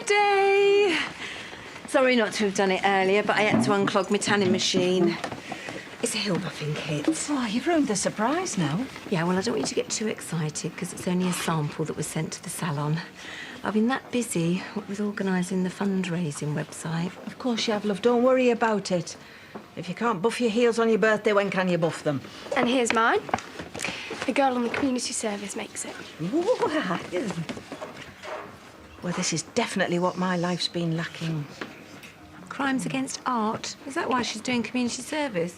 day! Sorry not to have done it earlier, but I had to unclog my tanning machine. It's a Hilbuffing kit. Oh, you've ruined the surprise now. Yeah, well, I don't want you to get too excited because it's only a sample that was sent to the salon. I've been that busy with organising the fundraising website. Of course you have, love. Don't worry about it. If you can't buff your heels on your birthday, when can you buff them? And here's mine. The girl on the community service makes it. Well, this is definitely what my life's been lacking. Crimes against art? Is that why she's doing community service?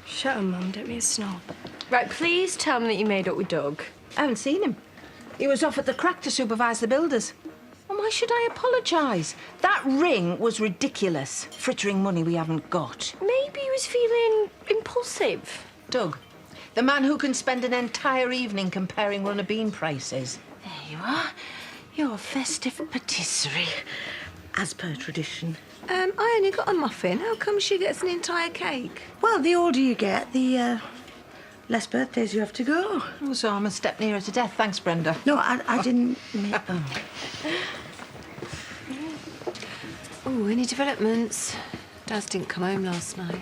Shut up, Mum. Don't be a snob. Right, please tell me that you made up with Doug. I haven't seen him. He was off at the crack to supervise the builders. And why should I apologise? That ring was ridiculous. Frittering money we haven't got. Maybe he was feeling impulsive. Doug, the man who can spend an entire evening comparing runner bean prices. There you are. Your festive patisserie, as per tradition. I only got a muffin. How come she gets an entire cake? Well, the older you get, the less birthdays you have to go. Oh, so I'm a step nearer to death. Thanks, Brenda. No, I didn't mean... Oh. Oh, any developments? Daz didn't come home last night.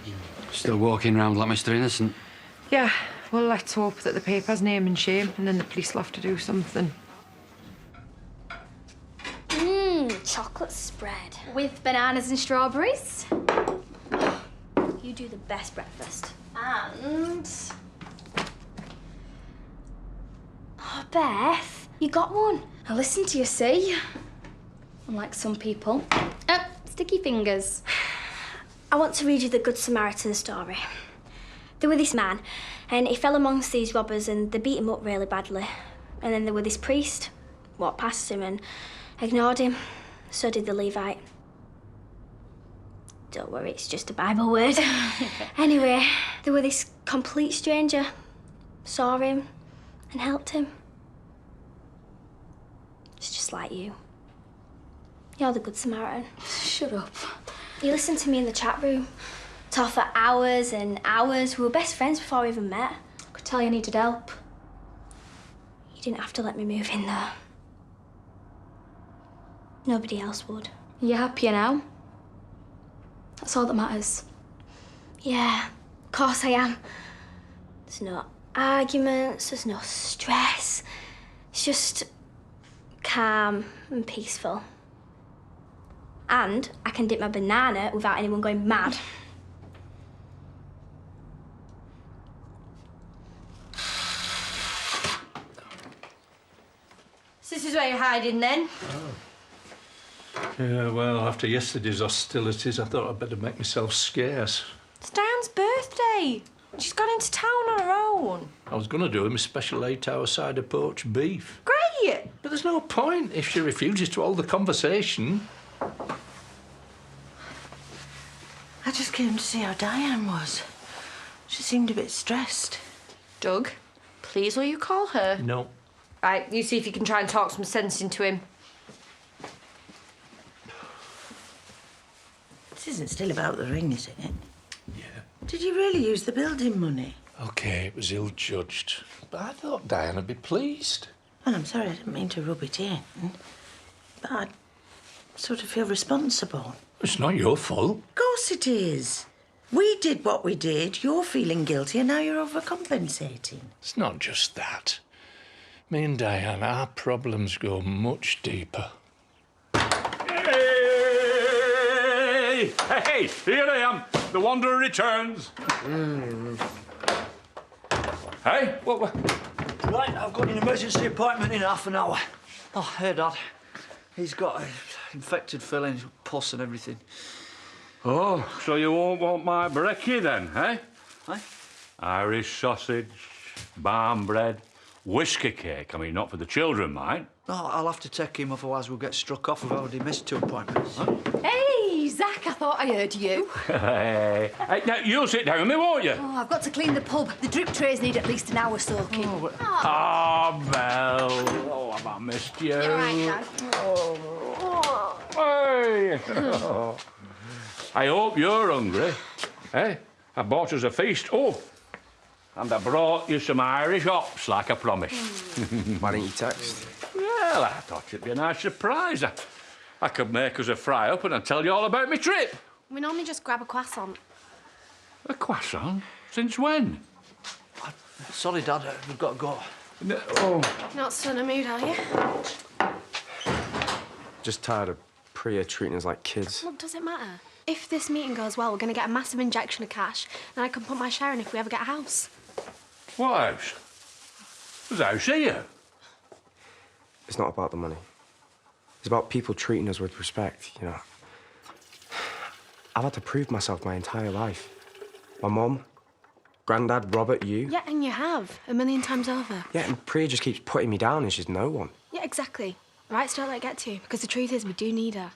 Still walking around like Mr. Innocent. Yeah, well, let's hope that the paper's name and shame, and then the police will have to do something. Chocolate spread. With bananas and strawberries. You do the best breakfast. And... Oh, Beth, you got one. I listened to you, see? Unlike some people. Oh, sticky fingers. I want to read you the Good Samaritan story. There were this man, and he fell amongst these robbers, and they beat him up really badly. And then there were this priest, walked past him and ignored him. So did the Levite. Don't worry, it's just a Bible word. Anyway, there were this complete stranger, saw him and helped him. It's just like you. You're the Good Samaritan. Shut up. You listened to me in the chat room. Talked for hours and hours. We were best friends before we even met. I could tell you needed help. You didn't have to let me move in there. Nobody else would. You're happier now? That's all that matters. Yeah, of course I am. There's no arguments, there's no stress. It's just calm and peaceful. And I can dip my banana without anyone going mad. So this is where you're hiding, then? Yeah, well, after yesterday's hostilities, I thought I'd better make myself scarce. It's Diane's birthday. She's gone into town on her own. I was going to do him a special 8-hour side of poached beef. Great! But there's no point if she refuses to hold the conversation. I just came to see how Diane was. She seemed a bit stressed. Doug, please will you call her? No. Right, you see if you can try and talk some sense into him. This isn't still about the ring, is it? Yeah. Did you really use the building money? OK, it was ill-judged. But I thought Diane would be pleased. Well, I'm sorry, I didn't mean to rub it in. But I sort of feel responsible. It's not your fault. Of course it is. We did what we did, you're feeling guilty, and now you're overcompensating. It's not just that. Me and Diane, our problems go much deeper. Hey! Hey, here I am. The Wanderer returns. Hey, what? Right, I've got an emergency appointment in half an hour. Oh, here, Dad. He's got an infected feeling, pus and everything. Oh, so you won't want my brekkie then, eh? Hey? Irish sausage, barn bread, whisker cake. I mean, not for the children, mind. No, I'll have to take him, otherwise we'll get struck off. We've already missed 2 appointments. Huh? Hey, Zach, I thought I heard you. Hey, now you'll sit down with me, won't you? Oh, I've got to clean the pub. The drip trays need at least an hour soaking. Oh, Belle. Oh, have I missed you? You're right, Dad. Hey. I hope you're hungry. Eh? I bought us a feast. Oh, and I brought you some Irish hops, like I promised. Why didn't you text? Well, I thought it'd be a nice surprise. I could make us a fry-up and I'd tell you all about my trip. We normally just grab a croissant. A croissant? Since when? Sorry, Dad, we've got to go. No, oh. Not so in a mood, are you? Just tired of Priya treating us like kids. What does it matter? If this meeting goes well, we're going to get a massive injection of cash, and I can put my share in if we ever get a house. What house? There's a house here. It's not about the money. It's about people treating us with respect, you know. I've had to prove myself my entire life. My mum, Grandad, Robert, you. Yeah, and you have. 1,000,000 times over. Yeah, and Priya just keeps putting me down and she's no one. Yeah, exactly. Right, so don't let it get to you, because the truth is we do need her.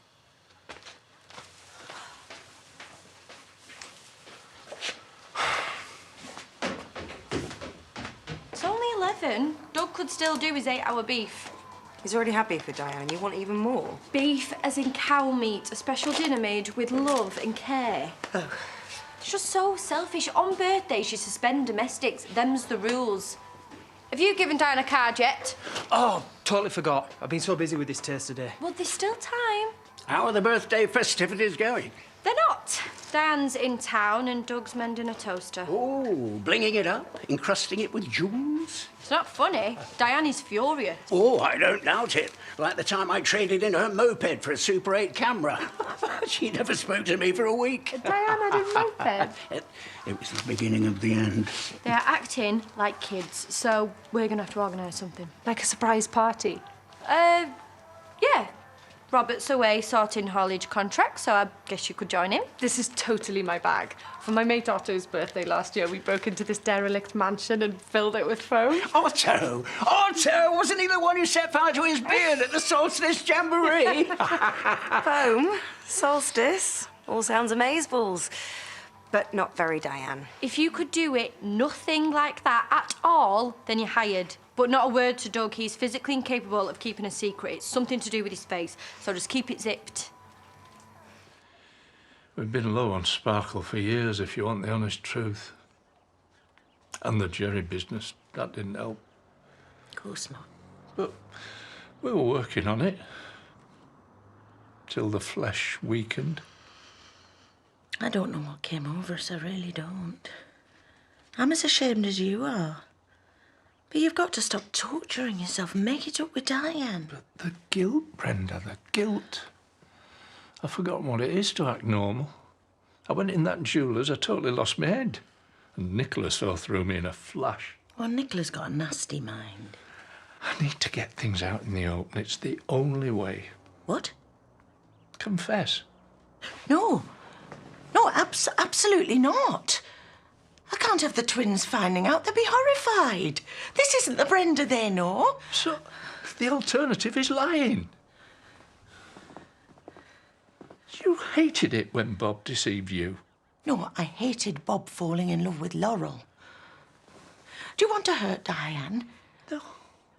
It's only 11. Doug could still do his 8-hour beef. He's already had beef with Diane. You want even more? Beef as in cow meat, a special dinner made with love and care. Oh. It's just so selfish. On birthdays, you suspend domestics. Them's the rules. Have you given Diane a card yet? Oh, totally forgot. I've been so busy with this taste today. Well, there's still time. How are the birthday festivities going? They're not. Diane's in town and Doug's mending a toaster. Oh, blinging it up, encrusting it with jewels. It's not funny. Diane is furious. Oh, I don't doubt it. Like the time I traded in her moped for a Super 8 camera. She never spoke to me for a week. Diane had a moped. It was the beginning of the end. They are acting like kids, so we're going to have to organise something. Like a surprise party? Yeah. Robert's away sorting haulage contracts, so I guess you could join him. This is totally my bag. For my mate Otto's birthday last year, we broke into this derelict mansion and filled it with foam. Otto! Otto! Wasn't he the one who set fire to his beard at the Solstice Jamboree? Foam? Solstice? All sounds amazeballs. But not very Diane. If you could do it nothing like that at all, then you're hired. But not a word to Doug. He's physically incapable of keeping a secret. It's something to do with his face, so just keep it zipped. We've been low on sparkle for years, if you want the honest truth. And the Jerry business, that didn't help. Of course not. But we were working on it. Till the flesh weakened. I don't know what came over us, I really don't. I'm as ashamed as you are. But you've got to stop torturing yourself and make it up with Diane. But the guilt, Brenda, the guilt. I've forgotten what it is to act normal. I went in that jeweller's, I totally lost my head. And Nicholas fell through me in a flash. Well, Nicola's got a nasty mind. I need to get things out in the open. It's the only way. What? Confess. No. No, absolutely not. I can't have the twins finding out. They'll be horrified. This isn't the Brenda they know. So, the alternative is lying. You hated it when Bob deceived you. No, I hated Bob falling in love with Laurel. Do you want to hurt Diane? No.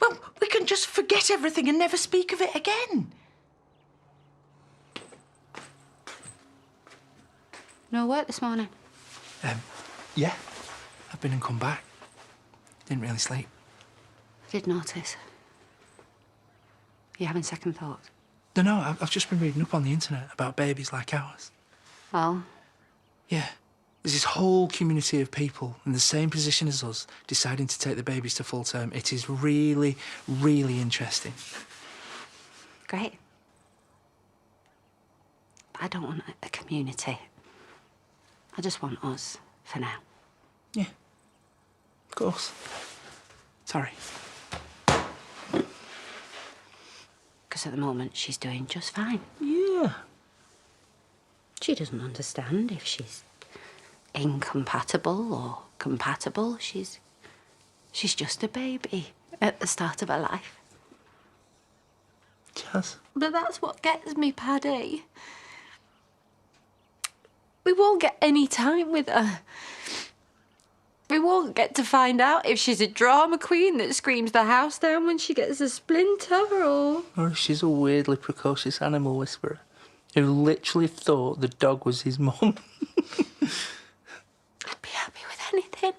Well, we can just forget everything and never speak of it again. No work this morning? Yeah. I've been and come back. Didn't really sleep. I did notice. You having second thoughts? No, I've just been reading up on the internet about babies like ours. Oh? Yeah. There's this whole community of people in the same position as us deciding to take the babies to full term. It is really, really interesting. Great. But I don't want a community. I just want us for now. Yeah. Of course. Sorry. Because at the moment, she's doing just fine. Yeah. She doesn't understand if she's incompatible or compatible. She's just a baby at the start of her life. Jazz. But that's what gets me, Paddy. We won't get any time with her. We won't get to find out if she's a drama queen that screams the house down when she gets a splinter or Or if she's a weirdly precocious animal whisperer who literally thought the dog was his mum. I'd be happy with anything.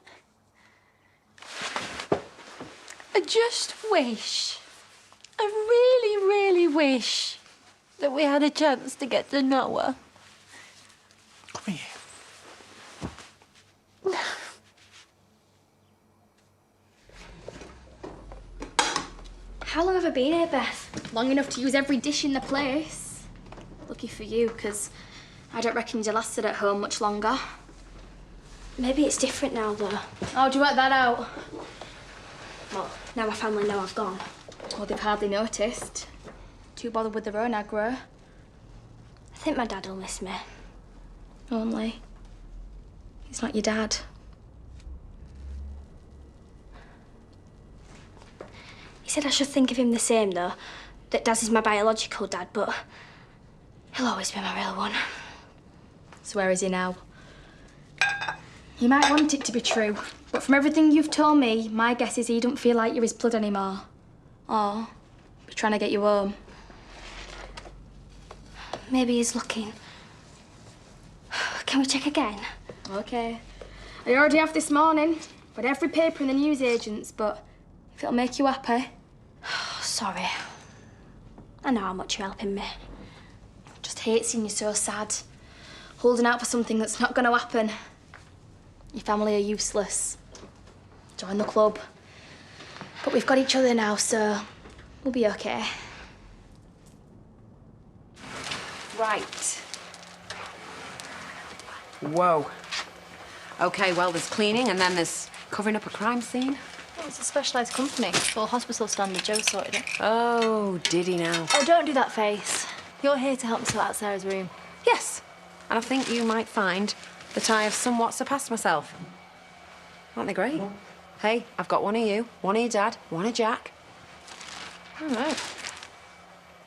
I just wish, I really, really wish that we had a chance to get to know her. Come here. How long have I been here, Beth? Long enough to use every dish in the place. Lucky for you, because I don't reckon you lasted at home much longer. Maybe it's different now, though. How'd you work that out? Well, now my family know I've gone. Well, they've hardly noticed. Too bothered with their own aggro. I think my dad'll miss me. Only, he's not your dad. He said I should think of him the same, though. That Daz is my biological dad, but he'll always be my real one. So where is he now? You might want it to be true, but from everything you've told me, my guess is he don't feel like you're his blood anymore. Or be trying to get you home. Maybe he's looking. Can we check again? Okay. I already have this morning. Read every paper in the newsagents, but if it'll make you happy. Sorry. I know how much you're helping me. Just hate seeing you so sad. Holding out for something that's not going to happen. Your family are useless. Join the club. But we've got each other now, so we'll be okay. Right. Whoa. OK, well, there's cleaning and then there's covering up a crime scene. Well, it's a specialised company. Full hospital standard. Joe sorted it. Oh, did he now? Oh, don't do that face. You're here to help me sort out Sarah's room. Yes. And I think you might find that I have somewhat surpassed myself. Aren't they great? Hey, I've got one of you, one of your dad, one of Jack. All right.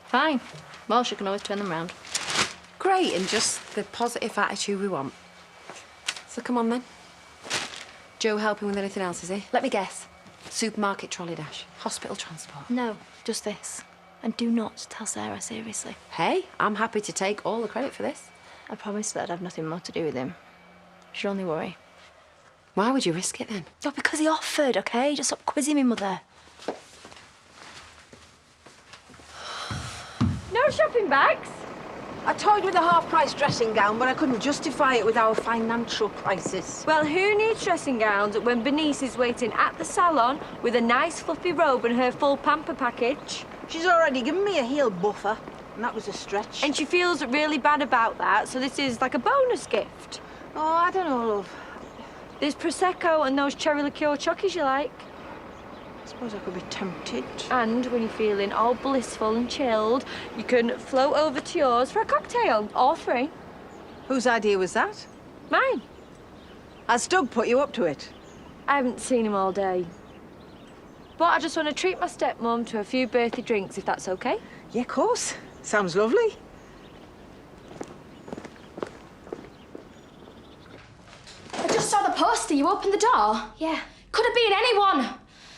Fine. Well, she can always turn them round. Great, and just the positive attitude we want. So come on, then. Joe helping with anything else, is he? Let me guess. Supermarket trolley dash, hospital transport. No, just this. And do not tell Sarah, seriously. Hey, I'm happy to take all the credit for this. I promised that I'd have nothing more to do with him. She'd only worry. Why would you risk it, then? Oh, because he offered, OK? Just stop quizzing me, Mother. No shopping bags? I toyed with a half-price dressing gown, but I couldn't justify it with our financial crisis. Well, who needs dressing gowns when Bernice is waiting at the salon with a nice fluffy robe and her full pamper package? She's already given me a heel buffer, and that was a stretch. And she feels really bad about that, so this is like a bonus gift. Oh, I don't know, love. There's Prosecco and those cherry liqueur chockies you like. I suppose I could be tempted. And when you're feeling all blissful and chilled, you can float over to yours for a cocktail, or three. Whose idea was that? Mine. Has Doug put you up to it? I haven't seen him all day. But I just want to treat my stepmom to a few birthday drinks, if that's okay. Yeah, of course. Sounds lovely. I just saw the poster. You opened the door? Yeah. Could have been anyone.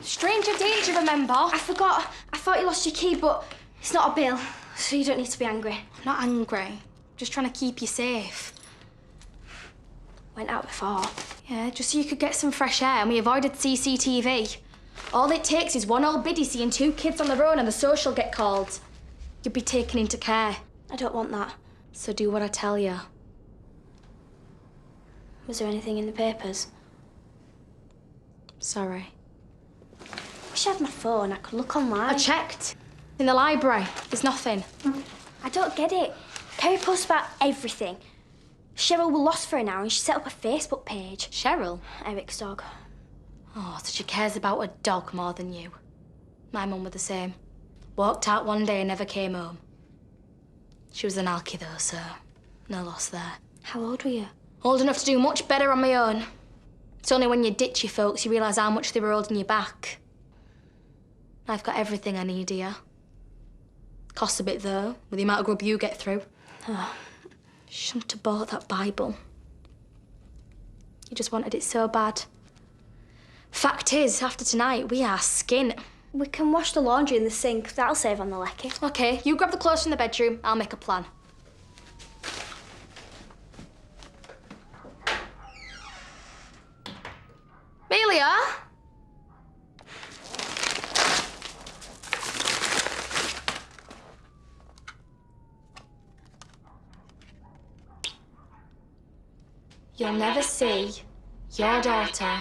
Stranger danger, remember? I forgot. I thought you lost your key, but it's not a bill, so you don't need to be angry. I'm not angry. Just trying to keep you safe. Went out before. Yeah, just so you could get some fresh air and we avoided CCTV. All it takes is one old biddy seeing two kids on their own and the social get called. You'd be taken into care. I don't want that. So do what I tell you. Was there anything in the papers? Sorry. Wish I had my phone. I could look online. I checked. In the library. There's nothing. I don't get it. Kerry posts about everything. Cheryl was lost for an hour and she set up a Facebook page. Cheryl? Eric's dog. Oh, so she cares about a dog more than you. My mum were the same. Walked out one day and never came home. She was an alkie though, so no loss there. How old were you? Old enough to do much better on my own. It's only when you ditch your folks you realise how much they were holding you back. I've got everything I need here. Costs a bit though, with the amount of grub you get through. Oh. Shouldn't have bought that Bible. You just wanted it so bad. Fact is, after tonight, we are skint. We can wash the laundry in the sink. That'll save on the lecky. OK, you grab the clothes from the bedroom. I'll make a plan. Amelia? You'll never see your daughter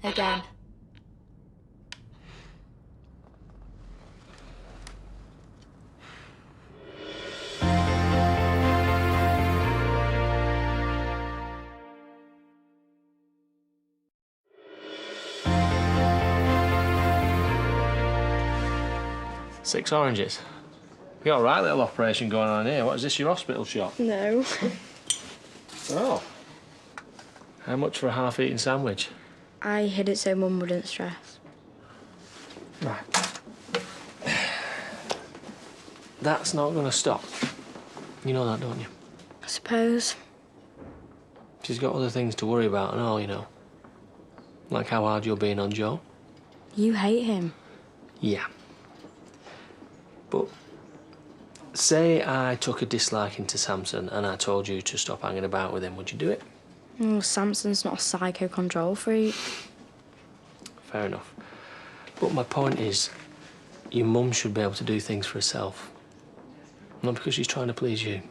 again. Six oranges. You got a right little operation going on here. What is this, your hospital shop? No. Oh. How much for a half-eaten sandwich? I hid it so Mum wouldn't stress. Right. That's not going to stop. You know that, don't you? I suppose. She's got other things to worry about and all, you know. Like how hard you're being on Joe. You hate him. Yeah. But say I took a dislike to Samson and I told you to stop hanging about with him, would you do it? Well, Samson's not a psycho control freak. Fair enough. But my point is, your mum should be able to do things for herself. Not because she's trying to please you.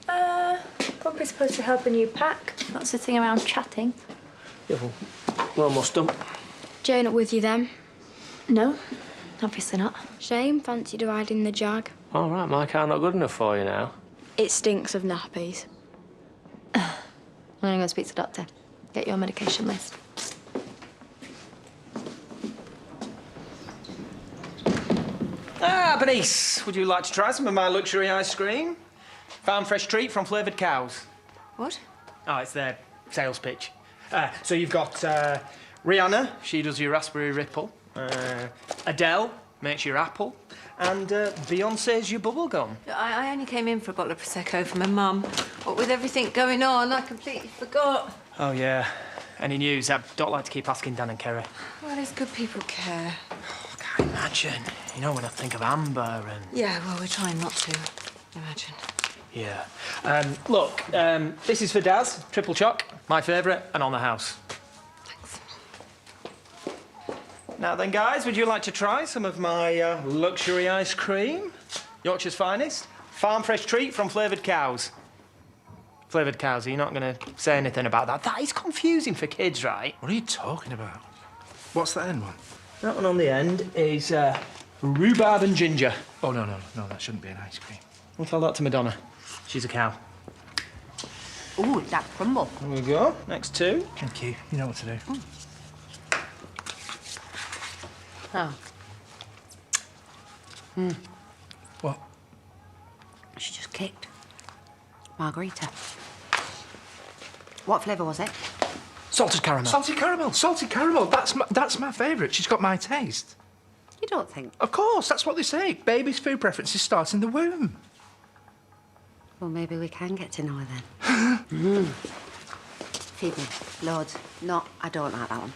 Probably supposed to help a new pack. Not sitting around chatting. Yeah, well, we're almost done. Joe not with you then? No, obviously not. Shame, fancied riding the jag. All right, my car not good enough for you now. It stinks of nappies. I'm going to go speak to the doctor. Get your medication list. Ah, Bernice, would you like to try some of my luxury ice cream? Farm fresh treat from flavoured cows. What? Oh, it's their sales pitch. So you've got Rihanna, she does your raspberry ripple. Adele makes your apple. And Beyonce's your bubble gum. I only came in for a bottle of Prosecco for my mum. What with everything going on, I completely forgot. Oh, yeah. Any news? I don't like to keep asking Dan and Kerry. Well, these good people care. I can't imagine. You know, when I think of Amber and... Yeah, well, we're trying not to. Imagine. Yeah. Look, this is for Daz, triple choc, my favourite, and on the house. Thanks. Now then, guys, would you like to try some of my luxury ice cream? Yorkshire's finest. Farm fresh treat from flavoured cows. Flavoured cows, are you not going to say anything about that? That is confusing for kids, right? What are you talking about? What's that end one? That one on the end is rhubarb and ginger. Oh, no, that shouldn't be an ice cream. We'll tell that to Madonna. She's a cow. Ooh, that crumble. There we go. Next two. Thank you. You know what to do. Oh. What? She just kicked. Margarita. What flavour was it? Salted caramel. Salted caramel. Salted caramel. That's my favourite. She's got my taste. You don't think? Of course. That's what they say. Baby's food preferences start in the womb. Well, maybe we can get to know her then. Feed me. Loads. No, I don't like that one.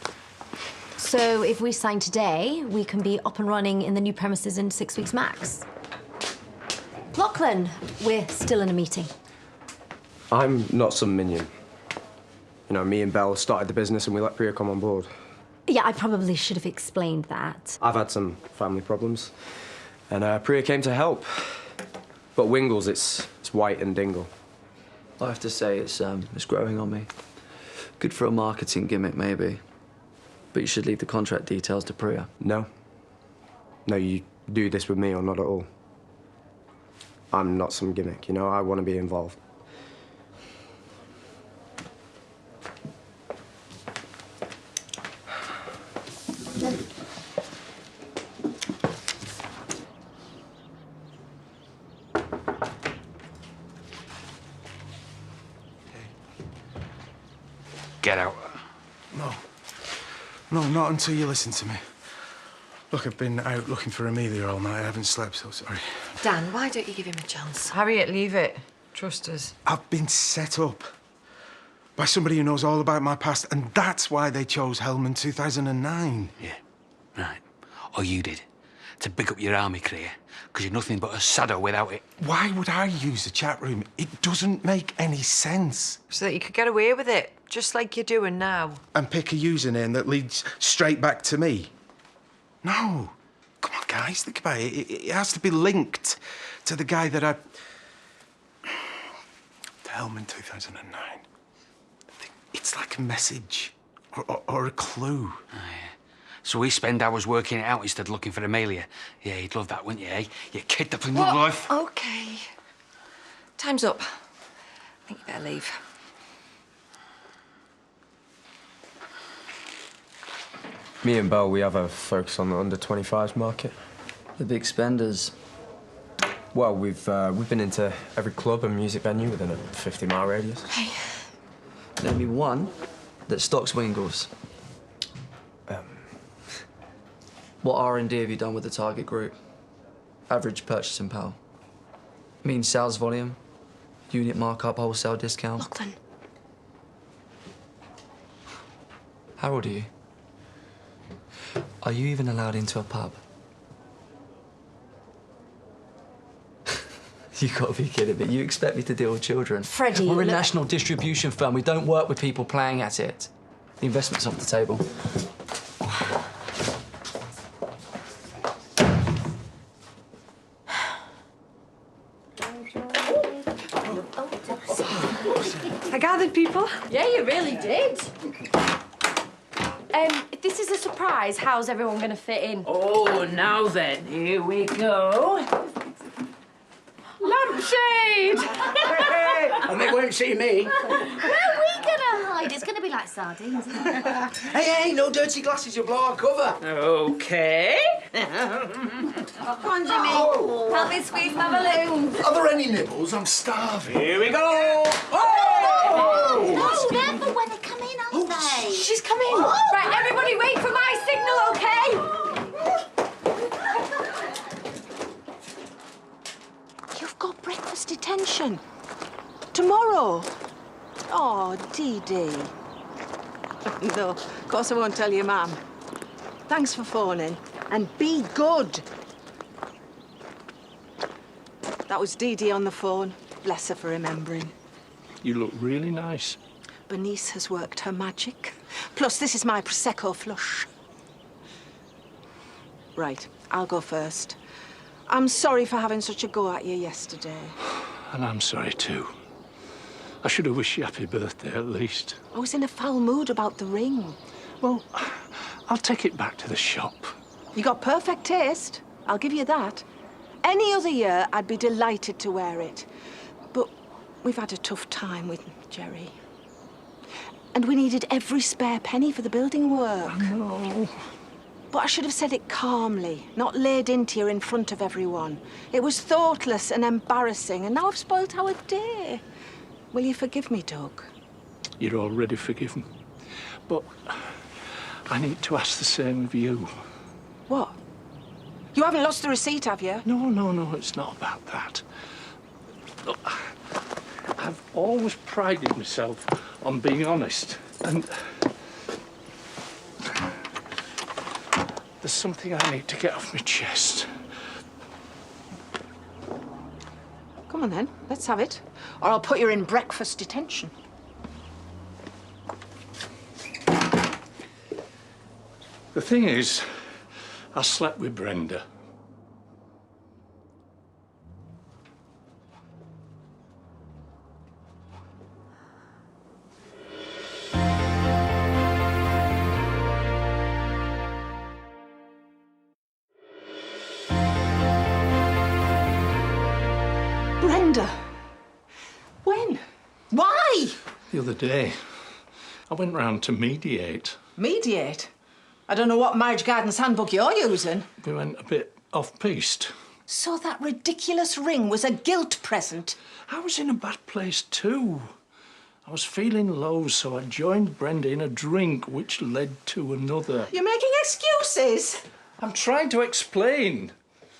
So if we sign today, we can be up and running in the new premises in 6 weeks max. Lachlan, we're still in a meeting. I'm not some minion. You know, me and Belle started the business and we let Priya come on board. Yeah, I probably should have explained that. I've had some family problems, and Priya came to help. But Wingles, it's white and dingle. I have to say, it's growing on me. Good for a marketing gimmick, maybe. But you should leave the contract details to Priya. No. No, you do this with me or not at all. I'm not some gimmick, you know? I want to be involved. Get out. No, not until you listen to me. Look, I've been out looking for Amelia all night. I haven't slept, so sorry. Dan, why don't you give him a chance? Harriet, leave it. Trust us. I've been set up by somebody who knows all about my past, and that's why they chose Hellman 2009. Yeah, right. Or you did. To big up your army career, because you're nothing but a saddo without it. Why would I use the chat room? It doesn't make any sense. So that you could get away with it, just like you're doing now. And pick a username that leads straight back to me. No. Come on, guys, think about it. It has to be linked to the guy that I... To Hellman 2009. It's like a message or a clue. Oh, yeah. So we spend hours working it out instead of looking for Amelia. Yeah, you'd love that, wouldn't you, eh? You kidnapping your life. OK. Time's up. I think you better leave. Me and Beau, we have a focus on the under-25s market. The big spenders. Well, we've been into every club and music venue within a 50-mile radius. Hey. Name me one that stocks Wingles. What R&D have you done with the target group? Average purchasing power. Mean sales volume. Unit markup, wholesale discount. Lachlan. How old are you? Are you even allowed into a pub? You gotta be kidding me. You expect me to deal with children? Freddie, We're a look- national distribution firm. We don't work with people playing at it. The investment's off the table. I gathered people. Yeah, you really did. If this is a surprise, how's everyone going to fit in? Oh, now then, here we go. Lampshade! And they won't see me. Where are we gonna hide? It's gonna be like sardines, isn't it? Hey, no dirty glasses, you'll blow our cover. OK. Come on, Jimmy. Help me squeeze my balloon. Are there any nibbles? I'm starving. Here we go. Oh, they're for when they come in, aren't they? She's coming. Right, everybody wait for my signal, OK? You've got breakfast detention. Tomorrow. Oh, Dee. No, of course I won't tell your mum. Thanks for phoning. And be good. That was Dee on the phone. Bless her for remembering. You look really nice. Bernice has worked her magic. Plus, this is my Prosecco flush. Right, I'll go first. I'm sorry for having such a go at you yesterday. And I'm sorry too. I should have wished you happy birthday at least. I was in a foul mood about the ring. Well, I'll take it back to the shop. You got perfect taste. I'll give you that. Any other year, I'd be delighted to wear it. But we've had a tough time with Jerry. And we needed every spare penny for the building work. No. But I should have said it calmly, not laid into you in front of everyone. It was thoughtless and embarrassing, and now I've spoilt our day. Will you forgive me, Doug? You're already forgiven. But I need to ask the same of you. What? You haven't lost the receipt, have you? No, it's not about that. Look, I've always prided myself on being honest, and there's something I need to get off my chest. Come on, then. Let's have it. Or I'll put you in breakfast detention. The thing is, I slept with Brenda. Brenda? When? Why? The other day, I went round to mediate. Mediate? I don't know what marriage guidance handbook you're using. We went a bit off-piste. So that ridiculous ring was a guilt present? I was in a bad place too. I was feeling low, so I joined Brenda in a drink, which led to another. You're making excuses. I'm trying to explain,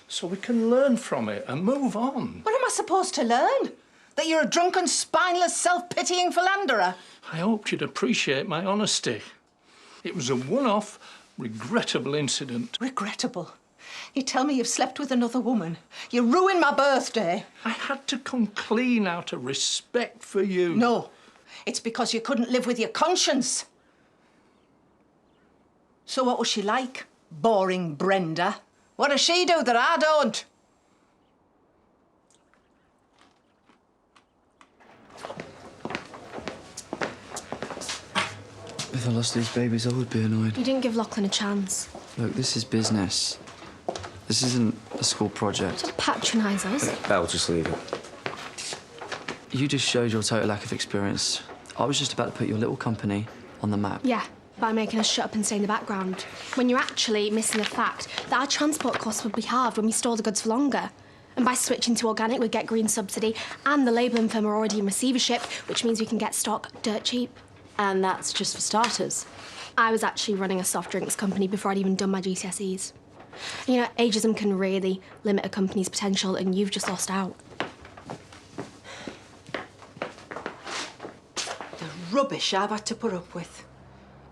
so we can learn from it and move on. What am I supposed to learn? That you're a drunken, spineless, self-pitying philanderer? I hoped you'd appreciate my honesty. It was a one-off, regrettable incident. Regrettable? You tell me you've slept with another woman. You ruined my birthday. I had to come clean out of respect for you. No, it's because you couldn't live with your conscience. So what was she like? Boring Brenda. What does she do that I don't? If I lost these babies, I would be annoyed. You didn't give Lachlan a chance. Look, this is business. This isn't a school project. Don't patronise us. I'll just leave it. You just showed your total lack of experience. I was just about to put your little company on the map. Yeah, by making us shut up and stay in the background. When you're actually missing the fact that our transport costs would be halved when we store the goods for longer. And by switching to organic, we'd get green subsidy, and the labelling firm are already in receivership, which means we can get stock dirt cheap. And that's just for starters. I was actually running a soft drinks company before I'd even done my GCSEs. You know, ageism can really limit a company's potential, and you've just lost out. The rubbish I've had to put up with.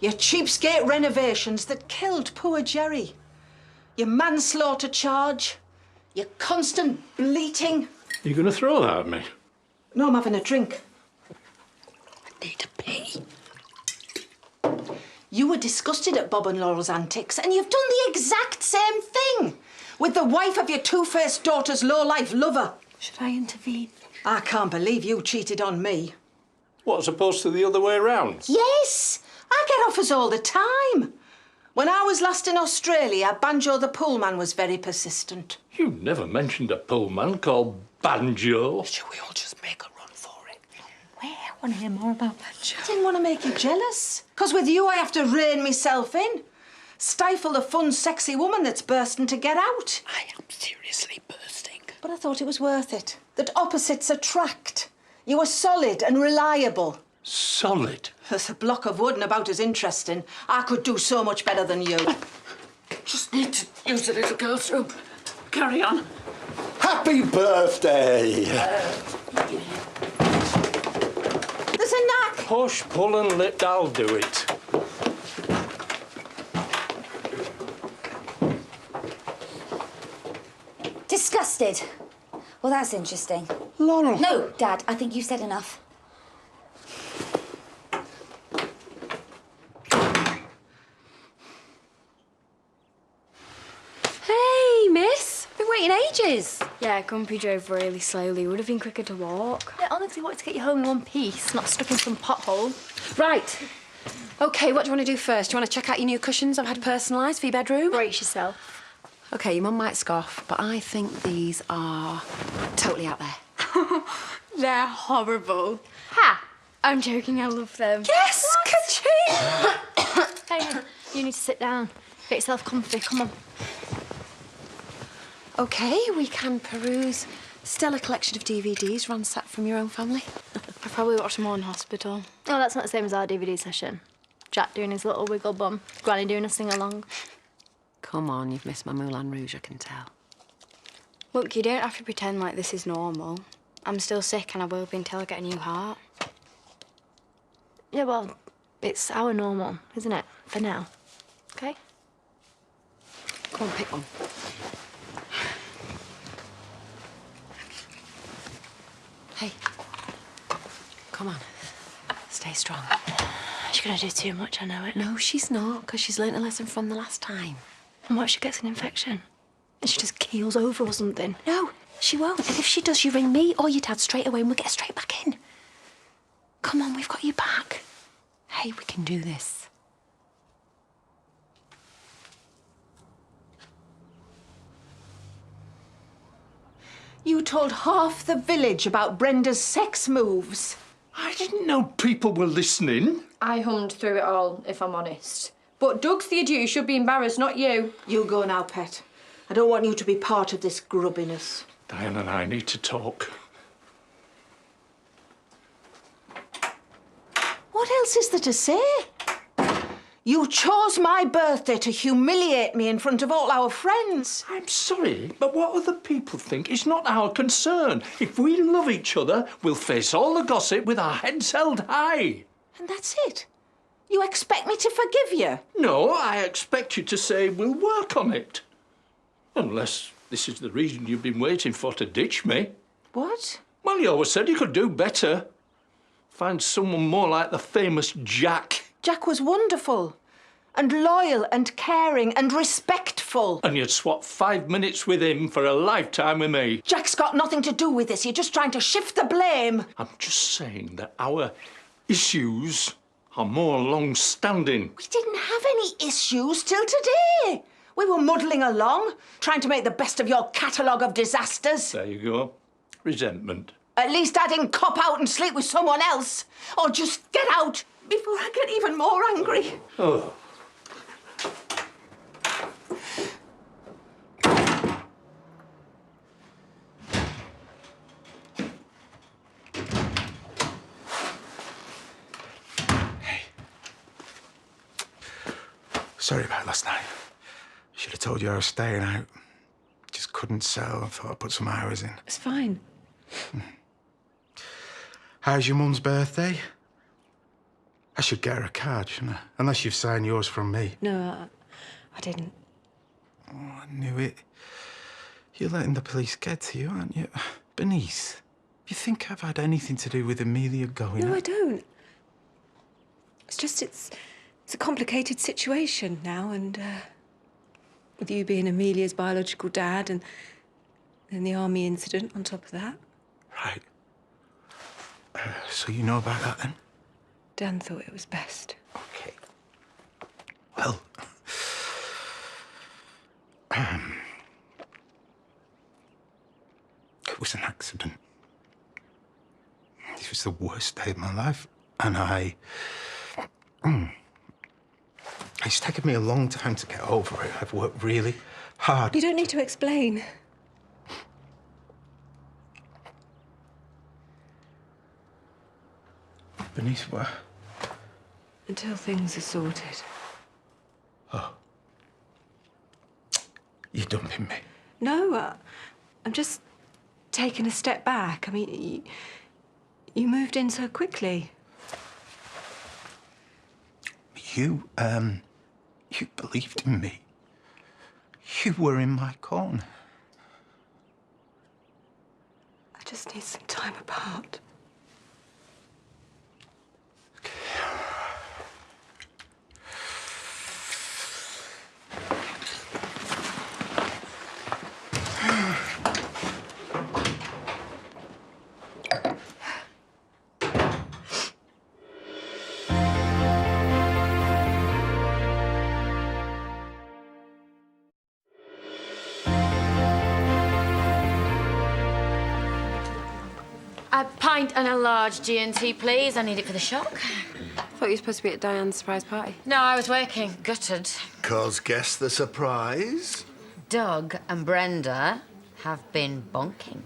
Your cheapskate renovations that killed poor Jerry. Your manslaughter charge. Your constant bleating. You going to throw that at me? No, I'm having a drink. I need to pee. You were disgusted at Bob and Laurel's antics, and you've done the exact same thing with the wife of your two-faced daughter's low-life lover. Should I intervene? I can't believe you cheated on me. What, as opposed to the other way round? Yes, I get offers all the time. When I was last in Australia, Banjo the Pullman was very persistent. You never mentioned a pullman called Banjo. Should we all just make a run for it? Where? I want to hear more about Banjo. I didn't want to make you jealous. 'Cause with you, I have to rein myself in. Stifle the fun, sexy woman that's bursting to get out. I am seriously bursting. But I thought it was worth it. That opposites attract. You were solid and reliable. Solid? There's a block of wood and about as interesting. I could do so much better than you. Just need to use the little girl's room. Carry on. Happy birthday! There's a knack. Push, pull and lift, I'll do it. Disgusted. Well, that's interesting. Laurel. No, Dad, I think you've said enough. Hey, miss. Been waiting ages. Yeah, Grumpy drove really slowly. Would have been quicker to walk. I honestly wanted to get you home in one piece, not stuck in some pothole. Right. OK, what do you want to do first? Do you want to check out your new cushions I've had personalised for your bedroom? Brace yourself. OK, your mum might scoff, but I think these are totally out there. They're horrible. Ha! I'm joking, I love them. Yes, ka-ching! Hey, you need to sit down. Get yourself comfy, come on. OK, we can peruse stellar collection of DVDs ransacked from your own family. I probably watched them all in hospital. Oh, that's not the same as our DVD session. Jack doing his little wiggle bum, Granny doing a sing-along. Come on, you've missed my Moulin Rouge, I can tell. Look, you don't have to pretend like this is normal. I'm still sick and I will be until I get a new heart. Yeah, well, it's our normal, isn't it? For now. OK? Come on, pick one. Hey. Come on. Stay strong. She's going to do too much, I know it. No, she's not, because she's learnt a lesson from the last time. And what if she gets an infection? And she just keels over or something? No, she won't. And if she does, you ring me or your dad straight away and we'll get straight back in. Come on, we've got you back. Hey, we can do this. You told half the village about Brenda's sex moves. I didn't know people were listening. I hummed through it all, if I'm honest. But Doug Theodore should be embarrassed, not you. You go now, pet. I don't want you to be part of this grubbiness. Diane and I need to talk. What else is there to say? You chose my birthday to humiliate me in front of all our friends. I'm sorry, but what other people think is not our concern. If we love each other, we'll face all the gossip with our heads held high. And that's it? You expect me to forgive you? No, I expect you to say we'll work on it. Unless this is the reason you've been waiting for to ditch me. What? Well, you always said you could do better. Find someone more like the famous Jack. Jack was wonderful. And loyal and caring and respectful. And you'd swap 5 minutes with him for a lifetime with me. Jack's got nothing to do with this. You're just trying to shift the blame. I'm just saying that our issues are more long-standing. We didn't have any issues till today. We were muddling along, trying to make the best of your catalogue of disasters. There you go. Resentment. At least I didn't cop out and sleep with someone else. Or just get out before I get even more angry. Oh. Sorry about last night. Should have told you I was staying out. Just couldn't sell. I thought I'd put some hours in. It's fine. How's your mum's birthday? I should get her a card, shouldn't I? Unless you've signed yours from me. No, I didn't. Oh, I knew it. You're letting the police get to you, aren't you? Bernice, you think I've had anything to do with Amelia going No, out? I don't. It's just, it's a complicated situation now, and with you being Amelia's biological dad and then the army incident on top of that. Right. So you know about that, then? Dan thought it was best. OK. Well... it was an accident. It was the worst day of my life, and it's taken me a long time to get over it. I've worked really hard. You don't need to explain. Bernice, what? Until things are sorted. Oh. You're dumping me. No, I'm just taking a step back. I mean, you moved in so quickly. You believed in me. You were in my corner. I just need some time apart. A pint and a large G&T, please. I need it for the shock. I thought you were supposed to be at Diane's surprise party. No, I was working. Gutted. 'Cause guess the surprise? Doug and Brenda have been bonking.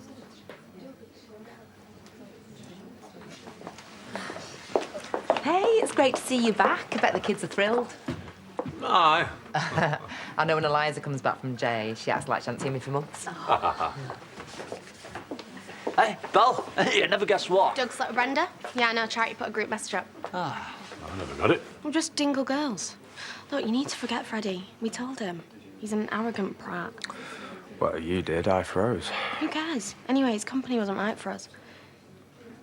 Hey, it's great to see you back. I bet the kids are thrilled. Aye. I know when Eliza comes back from Jay, she acts like she hasn't seen me for months. Hey, Belle, you never guess what? Doug's little Brenda? Yeah, I know. Charity put a group message up. Ah. I never got it. We're just dingle girls. Look, you need to forget Freddie. We told him. He's an arrogant prat. Well, you did. I froze. Who cares? Anyway, his company wasn't right for us.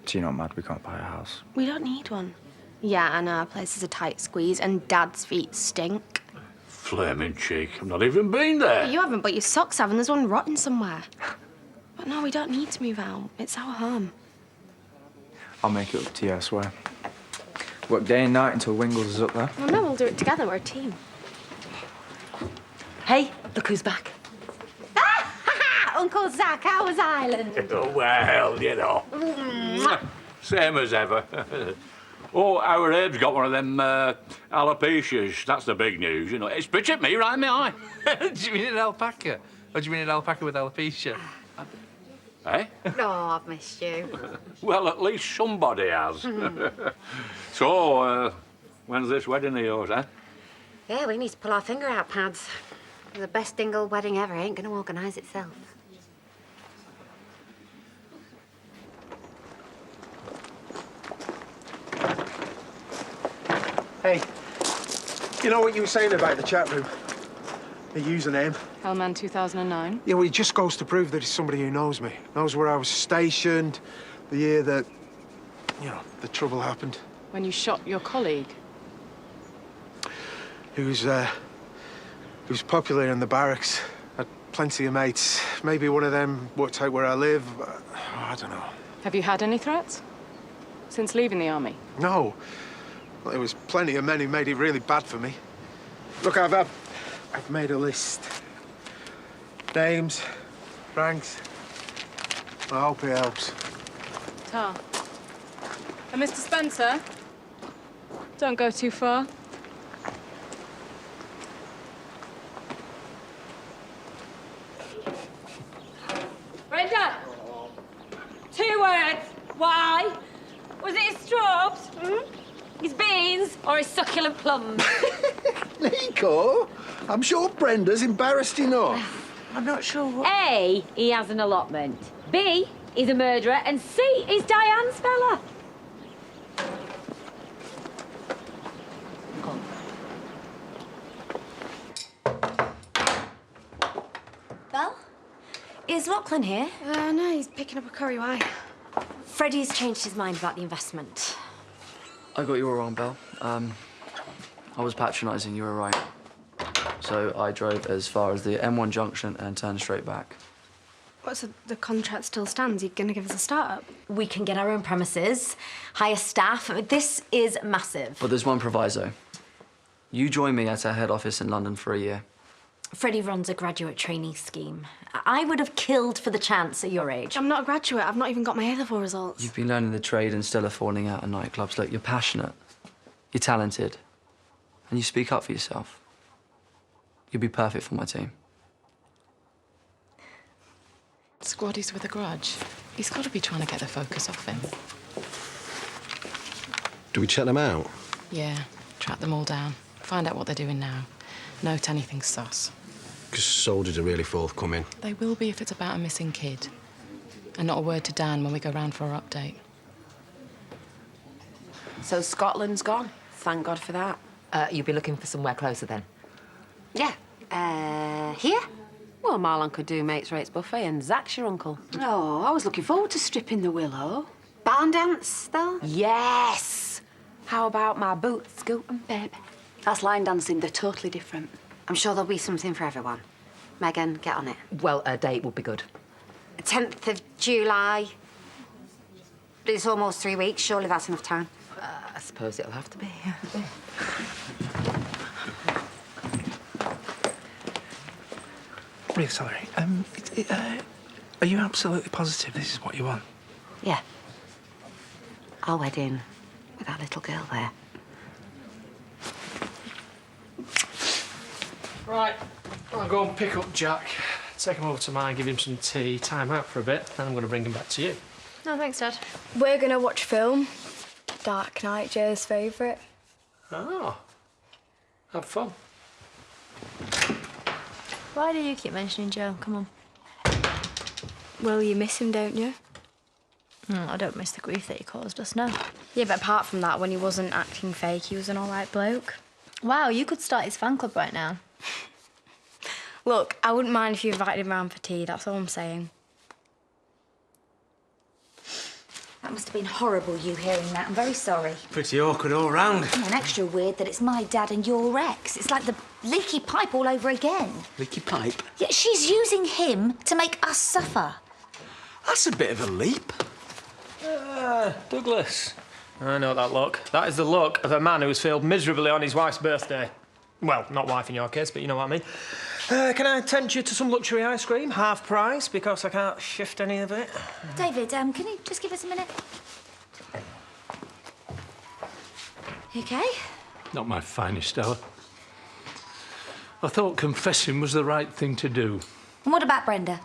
So you're not mad we can't buy a house? We don't need one. Yeah, I know. Our place is a tight squeeze, and Dad's feet stink. Flaming cheek. I've not even been there. You haven't, but your socks have, and there's one rotting somewhere. But no, we don't need to move out. It's our home. I'll make it up to you, I swear. Work day and night until Wingles is up there. Well, no, we'll do it together. We're a team. Hey, look who's back. Uncle Zach, how was Ireland? Well, you know. Same as ever. Oh, our Abe's got one of them alopecias. That's the big news, you know. It's pitch at me right in the eye. Do you mean an alpaca? Or do you mean an alpaca with alopecia? Eh? Oh, I've missed you. Well, at least somebody has. So, when's this wedding of yours, eh? Yeah, we need to pull our finger out, Pads. The best dingle wedding ever ain't going to organise itself. Hey, you know what you were saying about the chat room? The username. Hellman 2009. Yeah, well, it just goes to prove that it's somebody who knows me. Knows where I was stationed, the year that, you know, the trouble happened. When you shot your colleague. He was popular in the barracks. Had plenty of mates. Maybe one of them worked out where I live. I don't know. Have you had any threats? Since leaving the army? No. Well, there was plenty of men who made it really bad for me. Look, I've made a list. Names, ranks. I hope it helps. Ta. And Mr. Spencer, don't go too far. Brenda! 2 words. Why? Was it his straws? His beans? Or his succulent plums? Nico, I'm sure Brenda's embarrassed enough. I'm not sure what... A, he has an allotment. B, he's a murderer. And C, he's Diane's fella. Belle? Is Lachlan here? No, he's picking up a curry. Why? Freddie's changed his mind about the investment. I got you all wrong, Belle. I was patronising, you were right. So I drove as far as the M1 junction and turned straight back. What, so the contract still stands? You're going to give us a start-up? We can get our own premises, hire staff. This is massive. But there's one proviso. You join me at our head office in London for a year. Freddie runs a graduate trainee scheme. I would have killed for the chance at your age. I'm not a graduate. I've not even got my A-level results. You've been learning the trade and still are falling out at nightclubs. Look, you're passionate, you're talented, and you speak up for yourself. You'd be perfect for my team. Squaddies with a grudge. He's got to be trying to get the focus off him. Do we check them out? Yeah, track them all down. Find out what they're doing now. Note anything sus. Because soldiers are really forthcoming. They will be if it's about a missing kid. And not a word to Dan when we go round for our update. So Scotland's gone. Thank God for that. You'll be looking for somewhere closer then? Yeah. Here? Well, Marlon could do mates rates buffet and Zach's your uncle. Oh, I was looking forward to stripping the willow. Barn dance, though? Yes! How about my boot scooting, baby? That's line dancing. They're totally different. I'm sure there'll be something for everyone. Megan, get on it. Well, a date would be good. 10th of July. It's almost 3 weeks. Surely that's enough time. I suppose it'll have to be. Really sorry. Are you absolutely positive this is what you want? Yeah. Our wedding with that little girl there. Right, I'll go and pick up Jack, take him over to mine, give him some tea, tie him out for a bit, then I'm going to bring him back to you. No, thanks, Dad. We're going to watch film. Dark Knight, Joe's favourite. Oh, have fun. Why do you keep mentioning Joe? Come on. Well, you miss him, don't you? I don't miss the grief that he caused us, no. Yeah, but apart from that, when he wasn't acting fake, he was an all right bloke. Wow, you could start his fan club right now. Look, I wouldn't mind if you invited him round for tea, that's all I'm saying. That must have been horrible, you hearing that. I'm very sorry. Pretty awkward all round. And extra weird that it's my dad and your ex. It's like the leaky pipe all over again. Leaky pipe? Yeah, she's using him to make us suffer. That's a bit of a leap. Douglas. I know that look. That is the look of a man who has failed miserably on his wife's birthday. Well, not wife in your case, but you know what I mean. Can I tempt you to some luxury ice cream, half price, because I can't shift any of it? David, can you just give us a minute? You okay? Not my finest hour. I thought confessing was the right thing to do. And what about Brenda?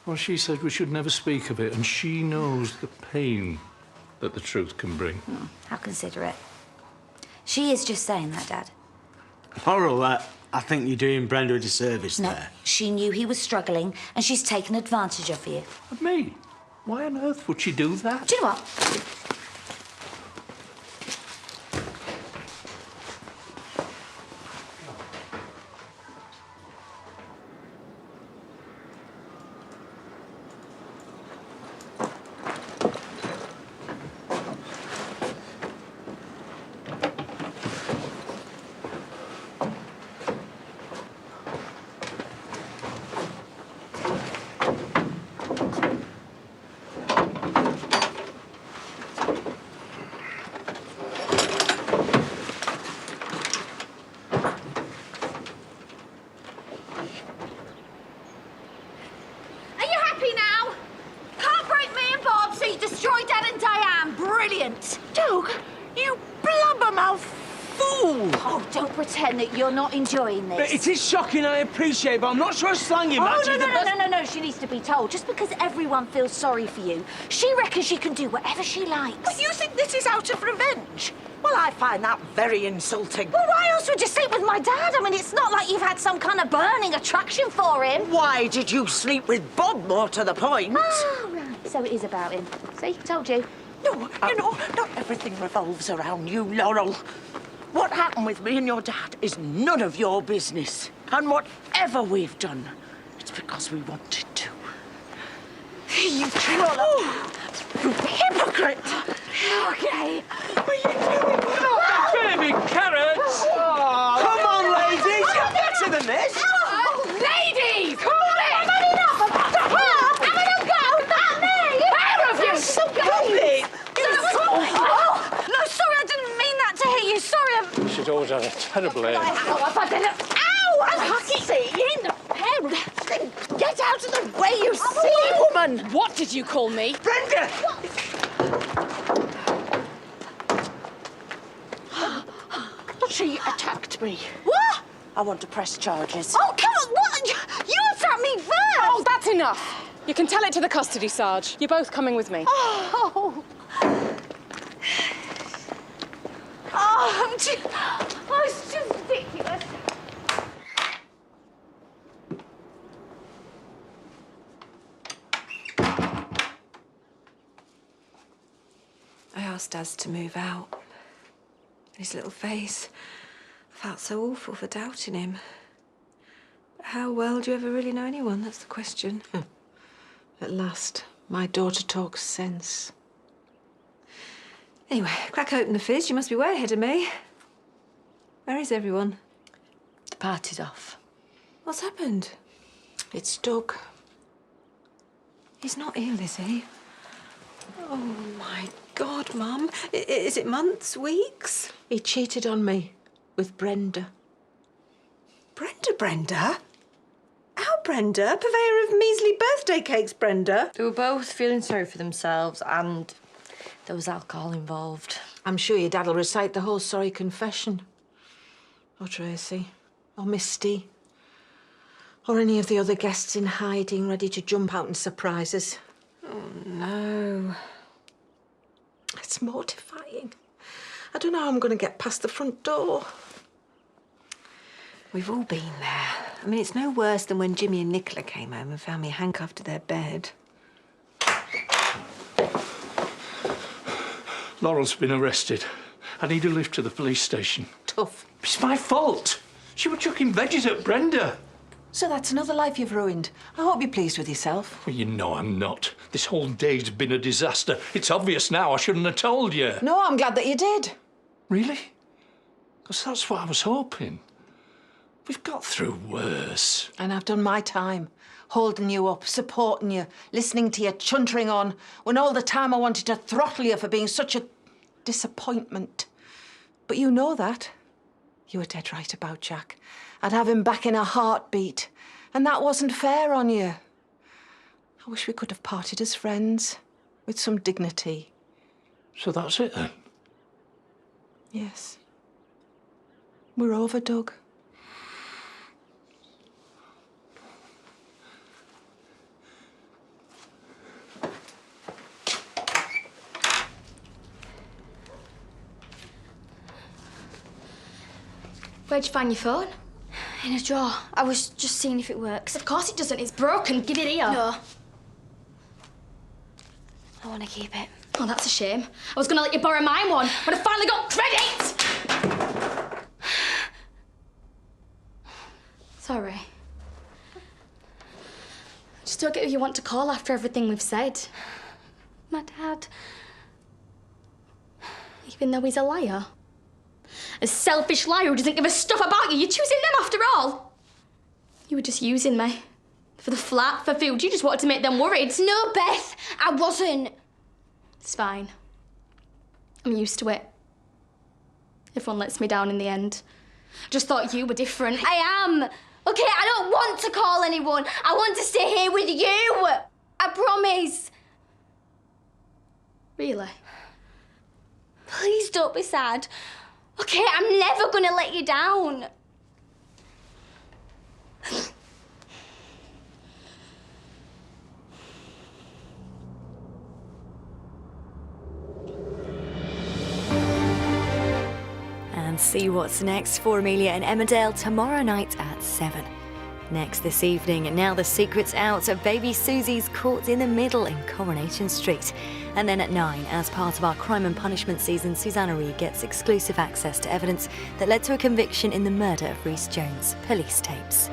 Well, she said we should never speak of it, and she knows the pain that the truth can bring. How considerate. She is just saying that, Dad. Moral that, I think you're doing Brenda a disservice there. She knew he was struggling, and she's taken advantage of you. Of me? Why on earth would she do that? Do you know what? brilliant. Doug, you blabbermouth fool. Oh, don't pretend that you're not enjoying this. It is shocking, I appreciate, but I'm not sure slang match is the best... No, she needs to be told. Just because everyone feels sorry for you, she reckons she can do whatever she likes. But you think this is out of revenge? Well, I find that very insulting. Well, why else would you sleep with my dad? I mean, it's not like you've had some kind of burning attraction for him. Why did you sleep with Bob, more to the point? Oh, right. So it is about him. See, told you. No, you know, not everything revolves around you, Laurel. What happened with me and your dad is none of your business. And whatever we've done, it's because we wanted to. You troll! You hypocrite! Okay. What are you doing? Baby carrots! Come on, ladies, you're better than this! Ladies! Come on! I've had enough of that! I'm gonna go! Not me! Pair of you! Stop it! No, sorry, I didn't mean that to hit you. Sorry, I'm... She's always had a terrible aim. Ow, I've had enough. Ow! I'm Seeing? Get out of the way, you silly woman! What did you call me? Brenda! She attacked me. What? I want to press charges. Oh, come on! What? You attacked me first! Oh, that's enough. You can tell it to the custody, Sarge. You're both coming with me. Oh, it's just ridiculous. I asked Daz to move out. His little face. I felt so awful for doubting him. But how well do you ever really know anyone? That's the question. At last, my daughter talks sense. Anyway, crack open the fizz. You must be way ahead of me. Where is everyone? The party's off. What's happened? It's Doug. He's not ill, is he? Oh, my God, Mum. Is it months, weeks? He cheated on me with Brenda. Brenda? How Brenda? Purveyor of measly birthday cakes, Brenda? They were both feeling sorry for themselves and there was alcohol involved. I'm sure your dad'll recite the whole sorry confession. Or Tracy. Or Misty. Or any of the other guests in hiding, ready to jump out and surprise us. Oh, no. It's mortifying. I don't know how I'm going to get past the front door. We've all been there. I mean, it's no worse than when Jimmy and Nicola came home and found me handcuffed to their bed. Laurel's been arrested. I need a lift to the police station. Tough. It's my fault. She was chucking veggies at Brenda. So that's another life you've ruined. I hope you're pleased with yourself. Well, you know I'm not. This whole day's been a disaster. It's obvious now. I shouldn't have told you. No, I'm glad that you did. Really? Because that's what I was hoping. We've got through worse. And I've done my time. Holding you up, supporting you, listening to you chuntering on, when all the time I wanted to throttle you for being such a disappointment. But you know that. You were dead right about Jack. I'd have him back in a heartbeat. And that wasn't fair on you. I wish we could have parted as friends, with some dignity. So that's it then? Yes. We're over, Doug. Where'd you find your phone? In a drawer. I was just seeing if it works. Of course it doesn't. It's broken. Give it here. No. I want to keep it. Oh, that's a shame. I was going to let you borrow mine one when I finally got credit! Sorry. I just don't get who you want to call after everything we've said. My dad. Even though he's a liar. A selfish liar who doesn't give a stuff about you. You're choosing them after all. You were just using me. For the flat, for food. You just wanted to make them worried. No, Beth, I wasn't. It's fine. I'm used to it. Everyone lets me down in the end. I just thought you were different. I am. Okay, I don't want to call anyone. I want to stay here with you. I promise. Really? Please don't be sad. Okay, I'm never gonna let you down. And see what's next for Amelia and Emmerdale tomorrow night at 7. Next this evening, Now the Secret's Out of Baby Susie's Caught in the Middle in Coronation Street. And then at 9, as part of our Crime and Punishment season, Susanna Reid gets exclusive access to evidence that led to a conviction in the murder of Rhys Jones. Police tapes.